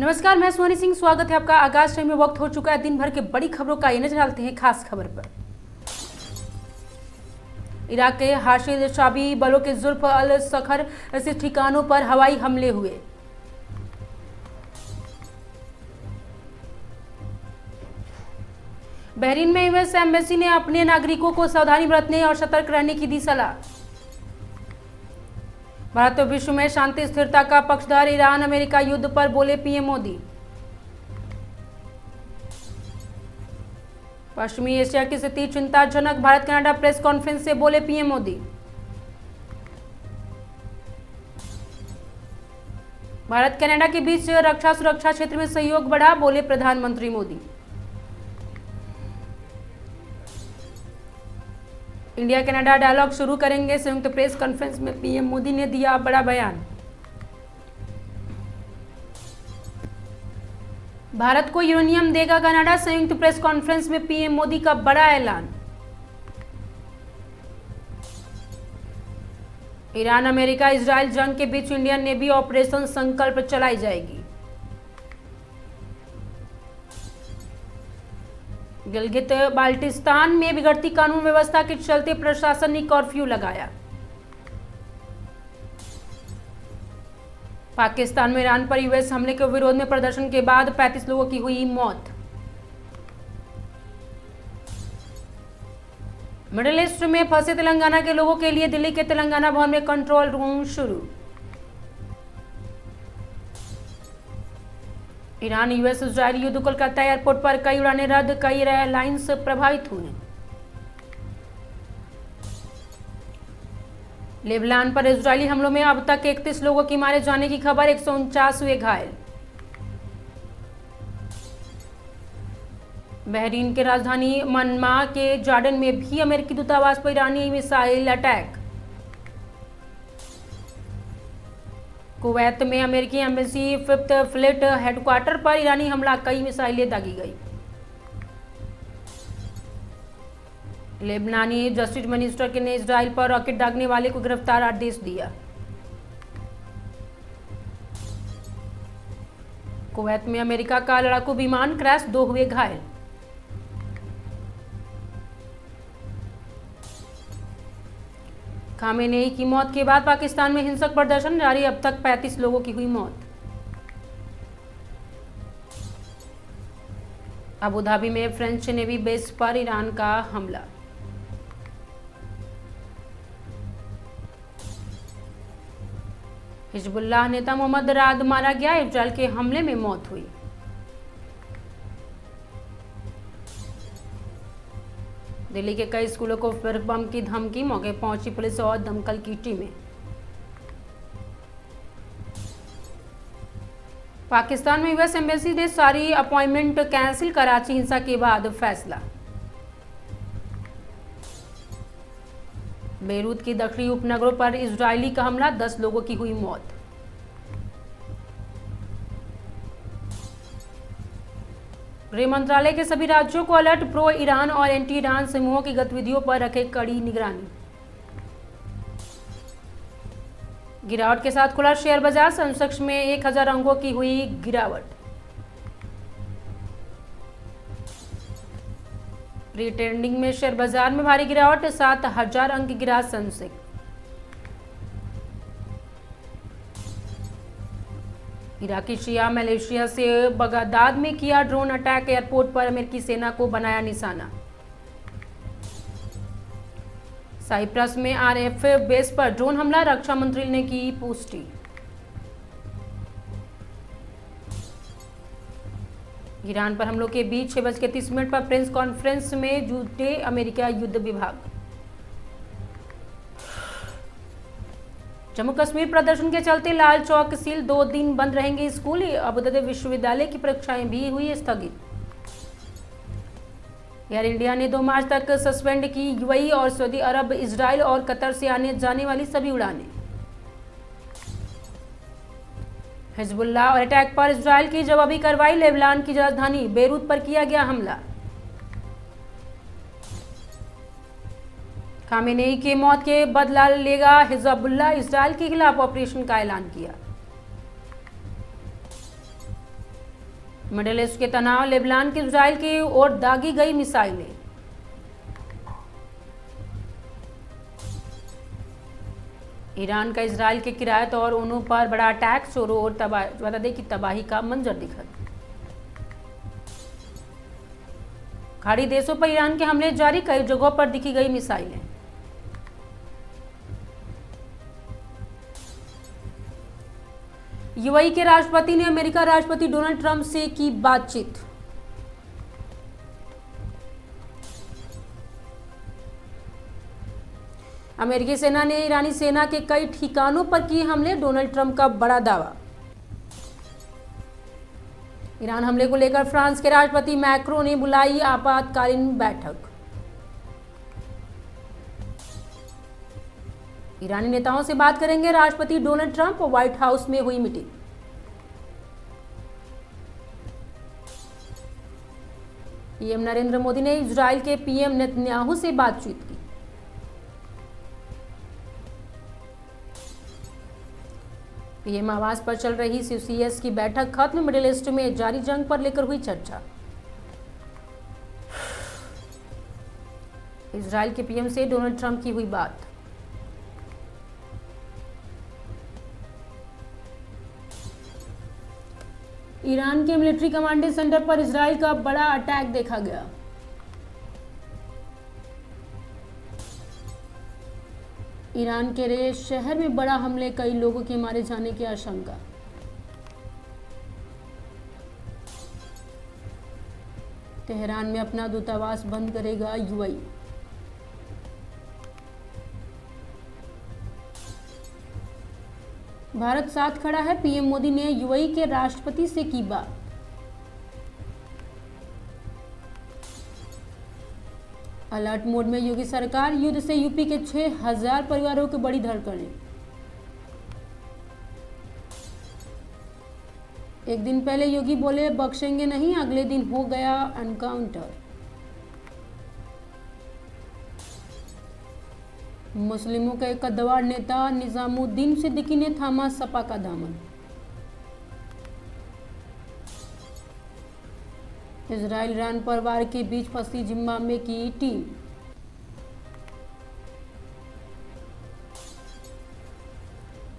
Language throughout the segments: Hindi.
नमस्कार, मैं सोनी सिंह। स्वागत है आपका। आगाज टाइम में वक्त हो चुका है दिन भर के बड़ी खबरों का। ये नजर डालते हैं खास खबर पर। इराक के हाशिद शाबी बलों के जुल्फ अल सखर से ठिकानों पर हवाई हमले हुए। बहरीन में यूएस एम्बेसी ने अपने नागरिकों को सावधानी बरतने और सतर्क रहने की दी सलाह। भारत और विश्व में शांति स्थिरता का पक्षधर ईरान अमेरिका युद्ध पर बोले पीएम मोदी। पश्चिमी एशिया की स्थिति चिंताजनक, भारत कनाडा प्रेस कॉन्फ्रेंस से बोले पीएम मोदी। भारत कनाडा के बीच रक्षा सुरक्षा क्षेत्र में सहयोग बढ़ा, बोले प्रधानमंत्री मोदी। इंडिया कनाडा डायलॉग शुरू करेंगे, संयुक्त प्रेस कॉन्फ्रेंस में पीएम मोदी ने दिया बड़ा बयान। भारत को यूरेनियम देगा कनाडा, संयुक्त प्रेस कॉन्फ्रेंस में पीएम मोदी का बड़ा ऐलान। ईरान अमेरिका इजराइल जंग के बीच इंडियन नेवी ऑपरेशन संकल्प चलाई जाएगी। गिलगित बाल्टिस्तान में बिगड़ती कानून व्यवस्था के चलते प्रशासन ने कर्फ्यू लगाया। पाकिस्तान में ईरान पर यूएस हमले के विरोध में प्रदर्शन के बाद 35 लोगों की हुई मौत। मिडिल ईस्ट में फंसे तेलंगाना के लोगों के लिए दिल्ली के तेलंगाना भवन में कंट्रोल रूम शुरू। ईरान यूएस इजरायल युद्ध, कोलकाता एयरपोर्ट पर कई उड़ानें रद्द, कई एयरलाइंस प्रभावित हुए। लेबनान पर इजरायली हमलों में अब तक 31 लोगों की मारे जाने की खबर, 149 हुए घायल। बहरीन के राजधानी मनमा के जॉर्डन में भी अमेरिकी दूतावास पर ईरानी मिसाइल अटैक। कुवैत में अमेरिकी एम्बेसी 5th फ्लीट हेडक्वार्टर पर ईरानी हमला, कई मिसाइलें दागी गई। लेबनानी जस्टिस मिनिस्टर ने इजराइल पर रॉकेट दागने वाले को गिरफ्तार आदेश दिया। कुवैत में अमेरिका का लड़ाकू विमान क्रैश, 2 हुए घायल। खामेनेई की मौत के बाद पाकिस्तान में हिंसक प्रदर्शन जारी, अब तक 35 लोगों की हुई मौत। अबू धाबी में फ्रेंच नेवी बेस पर ईरान का हमला। हिजबुल्लाह नेता मोहम्मद राद मारा गया, इजरायल के हमले में मौत हुई। दिल्ली के कई स्कूलों को फिर बम की धमकी, मौके पहुंची पुलिस और दमकल की टीमें। पाकिस्तान में यूएस एम्बेसी ने सारी अपॉइंटमेंट कैंसिल, कराची हिंसा के बाद फैसला। बेरूत की दक्षिणी उपनगरों पर इजरायली का हमला, 10 लोगों की हुई मौत। गृह मंत्रालय के सभी राज्यों को अलर्ट, प्रो ईरान और एंटी ईरान समूहों की गतिविधियों पर रखे कड़ी निगरानी। गिरावट के साथ खुला शेयर बाजार, सेंसेक्स में 1000 अंकों की हुई गिरावट। प्री ट्रेडिंग में शेयर बाजार में भारी गिरावट, 7000 अंक गिरा सेंसेक्स। इराकी शिया मलेशिया से बगदाद में किया ड्रोन अटैक, एयरपोर्ट पर अमेरिकी सेना को बनाया निशाना। साइप्रस में आरएफ बेस पर ड्रोन हमला, रक्षा मंत्री ने की पुष्टि। ईरान पर हमलों के बीच 6:30 पर प्रेस कॉन्फ्रेंस में जुटे अमेरिका युद्ध विभाग। जम्मू कश्मीर प्रदर्शन के चलते लाल चौक सील, 2 दिन बंद रहेंगे स्कूल। अबुधाबी विश्वविद्यालय की परीक्षाएं भी हुई स्थगित। एयर इंडिया ने 2 मार्च तक सस्पेंड की यूएई और सऊदी अरब, इजराइल और कतर से आने जाने वाली सभी उड़ानें। हिजबुल्लाह और अटैक पर इजराइल की जवाबी कार्रवाई, लेबनान की राजधानी बेरूत पर किया गया हमला। खामेनेई के मौत के बदला लेगा हिजबुल्लाह, इजराइल के खिलाफ ऑपरेशन का ऐलान किया। मिडिल ईस्ट के तनाव, लेबनान की इजराइल की ओर दागी गई मिसाइलें। ईरान का इजराइल के किरायत और उन्हों पर बड़ा अटैक, चोरों और बता दें कि तबाही का मंजर दिखा। खाड़ी देशों पर ईरान के हमले जारी, कई जगहों पर दिखी गई मिसाइलें। यूएई के राष्ट्रपति ने अमेरिका राष्ट्रपति डोनाल्ड ट्रंप से की बातचीत। अमेरिकी सेना ने ईरानी सेना के कई ठिकानों पर किए हमले, डोनाल्ड ट्रंप का बड़ा दावा। ईरान हमले को लेकर फ्रांस के राष्ट्रपति मैक्रों ने बुलाई आपातकालीन बैठक। ईरानी नेताओं से बात करेंगे राष्ट्रपति डोनाल्ड ट्रंप, व्हाइट हाउस में हुई मीटिंग। पीएम नरेंद्र मोदी ने इजराइल के पीएम नेतन्याहू से बातचीत की। पीएम आवास पर चल रही सीसीएस की बैठक खत्म, मिडिल ईस्ट में जारी जंग पर लेकर हुई चर्चा। इजराइल के पीएम से डोनाल्ड ट्रंप की हुई बात। ईरान के मिलिट्री कमांडिंग सेंटर पर इजराइल का बड़ा अटैक देखा गया। ईरान के रे शहर में बड़ा हमले, कई लोगों के मारे जाने की आशंका। तेहरान में अपना दूतावास बंद करेगा यूएई। भारत साथ खड़ा है, पीएम मोदी ने यूएई के राष्ट्रपति से की बात। अलर्ट मोड में योगी सरकार, युद्ध से यूपी के 6000 परिवारों की बड़ी धड़कनें। एक दिन पहले योगी बोले बख्शेंगे नहीं, अगले दिन हो गया एनकाउंटर। मुस्लिमों का एक कद्दावर नेता निजामुद्दीन सिद्दीकी ने थामा सपा का दामन। इजराइल ईरान पर वार के बीच फंसी जिम्बाब्वे की टीम।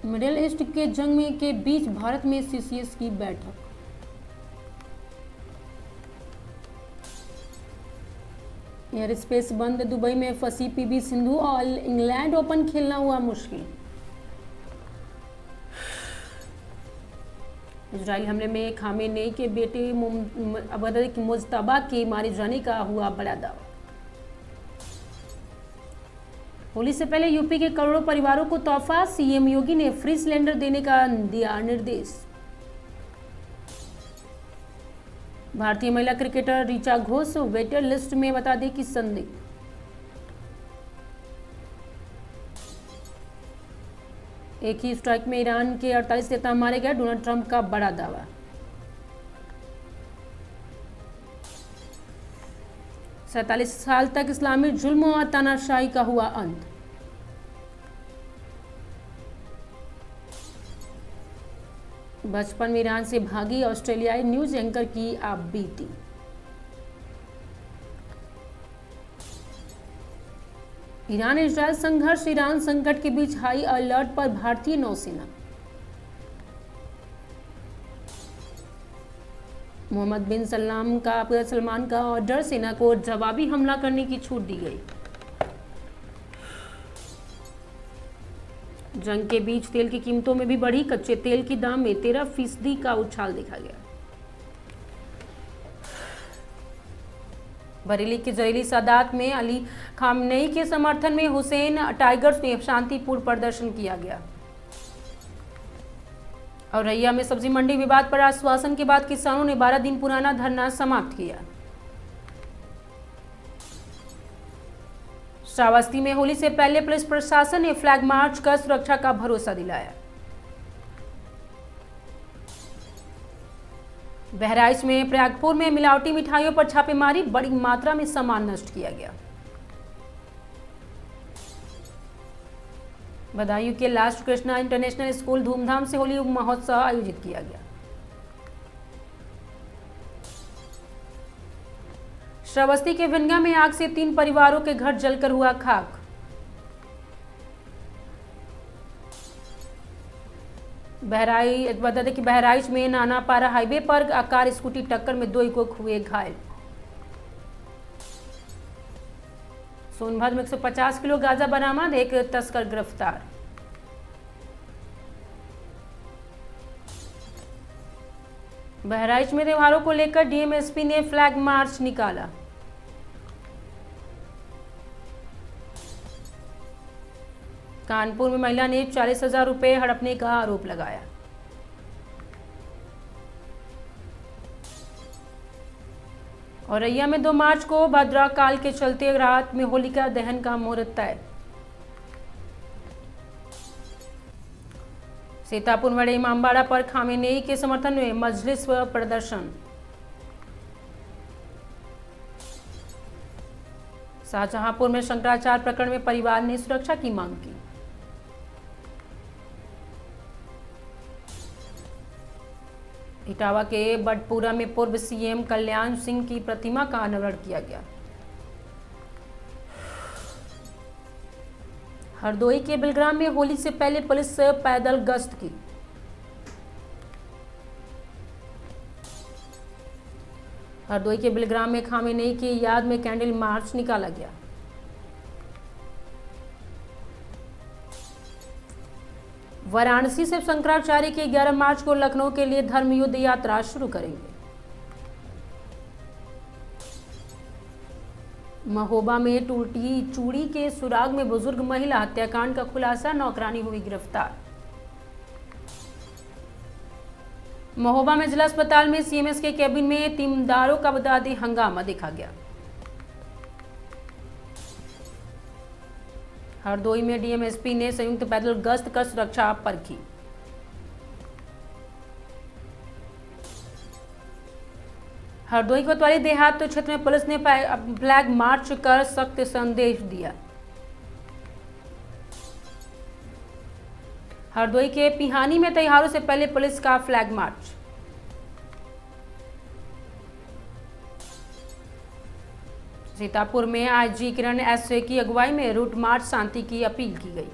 मिडिल ईस्ट के जंग में के बीच भारत में सीसीएस की बैठक। एयर स्पेस बंद, दुबई में फंसी पीवी सिंधु और इंग्लैंड ओपन खेलना हुआ मुश्किल। इजराइल हमले में खामेनेई के बेटे मुज्तबा के मारे जाने का हुआ बड़ा दावा। होली से पहले यूपी के करोड़ों परिवारों को तोहफा, सीएम योगी ने फ्री सिलेंडर देने का दिया निर्देश। भारतीय महिला cricketer Richa Ghosh waiter list में बता दें कि संदिग्ध। एक ही स्ट्राइक में ईरान के 48 नेता मारे गए, डोनाल्ड ट्रंप का बड़ा दावा। सैंतालीस साल तक इस्लामी जुल्म और तानाशाही का हुआ अंत। बचपन में ईरान से भागी ऑस्ट्रेलियाई न्यूज एंकर की आप बीती। ईरान इजरायल संघर्ष, ईरान संकट के बीच हाई अलर्ट पर भारतीय नौसेना। मोहम्मद बिन सलमान का ऑर्डर, सेना को जवाबी हमला करने की छूट दी गई। जंग के बीच तेल की कीमतों में भी बढ़ी, कच्चे तेल की दाम में 13% का उछाल देखा गया। बरेली की जहरीली सादात में अली खामनेई के समर्थन में हुसैन टाइगर्स में शांतिपूर्ण प्रदर्शन किया गया। और रैया में सब्जी मंडी विवाद पर आश्वासन के बाद किसानों ने 12 दिन पुराना धरना समाप्त किया। श्रावस्ती में होली से पहले पुलिस प्रशासन ने फ्लैग मार्च कर सुरक्षा का भरोसा दिलाया। बहराइच में प्रयागपुर में मिलावटी मिठाइयों पर छापेमारी, बड़ी मात्रा में सामान नष्ट किया गया। बदायूं के लास्ट कृष्णा इंटरनेशनल स्कूल धूमधाम से होली महोत्सव आयोजित किया गया। श्रावस्ती के विनगा में आग से 3 परिवारों के घर जलकर हुआ खाक। बता दें कि बहराइच में नानापारा हाईवे पर कार स्कूटी टक्कर में 2 युवक हुए घायल। सोनभद्र में 150 किलो गांजा बरामद, 1 तस्कर गिरफ्तार। बहराइच में त्योहारों को लेकर डीएमएसपी ने फ्लैग मार्च निकाला। कानपुर में महिला ने 40,000 रुपए हड़पने का आरोप लगाया। औरैया में 2 मार्च को भद्रा काल के चलते रात में होलिका दहन का मुहूर्त तय। सीतापुर में इमामबाड़ा पर खामेनेई के समर्थन में मजलिस व प्रदर्शन। शाहजहांपुर में शंकराचार्य प्रकरण में परिवार ने सुरक्षा की मांग की। इटावा के बटपुरा में पूर्व सीएम कल्याण सिंह की प्रतिमा का अनावरण किया गया। हरदोई के बिलग्राम में होली से पहले पुलिस पैदल गश्त की। हरदोई के बिलग्राम में खामेनेई की याद में कैंडल मार्च निकाला गया। वाराणसी से शंकराचार्य की 11 मार्च को लखनऊ के लिए धर्मयुद्ध यात्रा शुरू करेंगे। महोबा में टूटी चूड़ी के सुराग में बुजुर्ग महिला हत्याकांड का खुलासा, नौकरानी हुई गिरफ्तार। महोबा में जिला अस्पताल में सीएमएस के केबिन में तीमारदारों का बता हंगामा देखा गया। हरदोई में डीएमएसपी ने संयुक्त पैदल गश्त कर सुरक्षा परखी। हरदोई कोतवाली देहात क्षेत्र में पुलिस ने फ्लैग मार्च कर सख्त संदेश दिया। हरदोई के पिहानी में त्योहारों से पहले पुलिस का फ्लैग मार्च। सीतापुर में आईजी किरण एस की अगुवाई में रूट मार्च शांति की अपील की गई।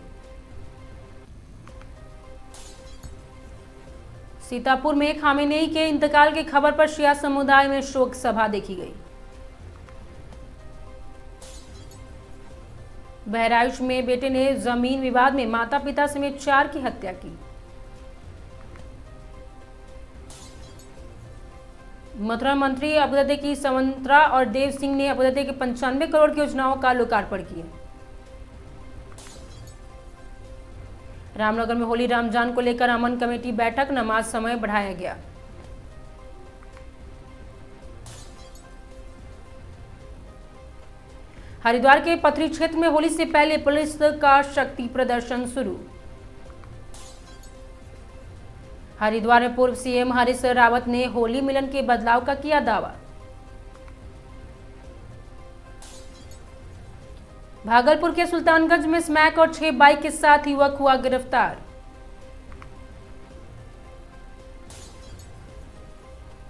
सीतापुर में खामेनेई के इंतकाल की खबर पर शिया समुदाय में शोक सभा देखी गई। बहराइच में बेटे ने जमीन विवाद में माता पिता समेत 4 की हत्या की। मथुरा मंत्री अबुदते की संवंतरा और देव सिंह ने अबुदते के 95 करोड़ की योजनाओं का लोकार्पण किया। रामनगर में होली रमजान को लेकर अमन कमेटी बैठक, नमाज समय बढ़ाया गया। हरिद्वार के पथरी क्षेत्र में होली से पहले पुलिस का शक्ति प्रदर्शन शुरू। हरिद्वार में पूर्व सीएम हरीश रावत ने होली मिलन के बदलाव का किया दावा। भागलपुर के सुल्तानगंज में स्मैक और 6 बाइक के साथ युवक हुआ गिरफ्तार।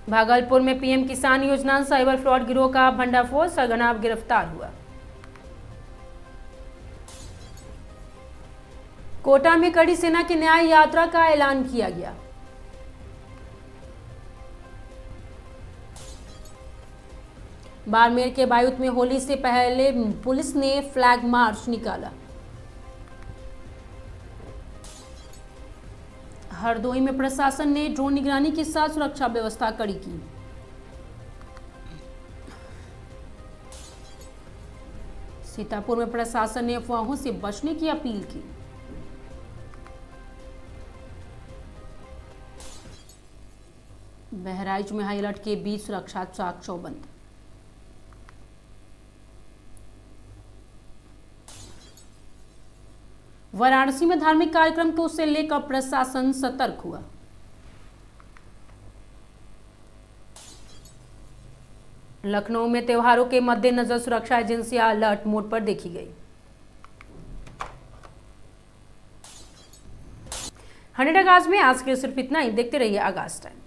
भागलपुर में पीएम किसान योजना साइबर फ्रॉड गिरोह का भंडाफोड़, सरगना गिरफ्तार हुआ। कोटा में कड़ी सेना की न्याय यात्रा का ऐलान किया गया। बाड़मेर के बायुत में होली से पहले पुलिस ने फ्लैग मार्च निकाला। हरदोई में प्रशासन ने ड्रोन निगरानी के साथ सुरक्षा व्यवस्था कड़ी की। सीतापुर में प्रशासन ने अफवाहों से बचने की अपील की। बहराइच में हाई अलर्ट के बीच सुरक्षा चाक चौबंद। वाराणसी में धार्मिक कार्यक्रम को से लेकर प्रशासन सतर्क हुआ। लखनऊ में त्योहारों के मद्देनजर सुरक्षा एजेंसियां अलर्ट मोड पर देखी गई। 100 आगाज में आज के सिर्फ इतना ही। देखते रहिए आगाज टाइम।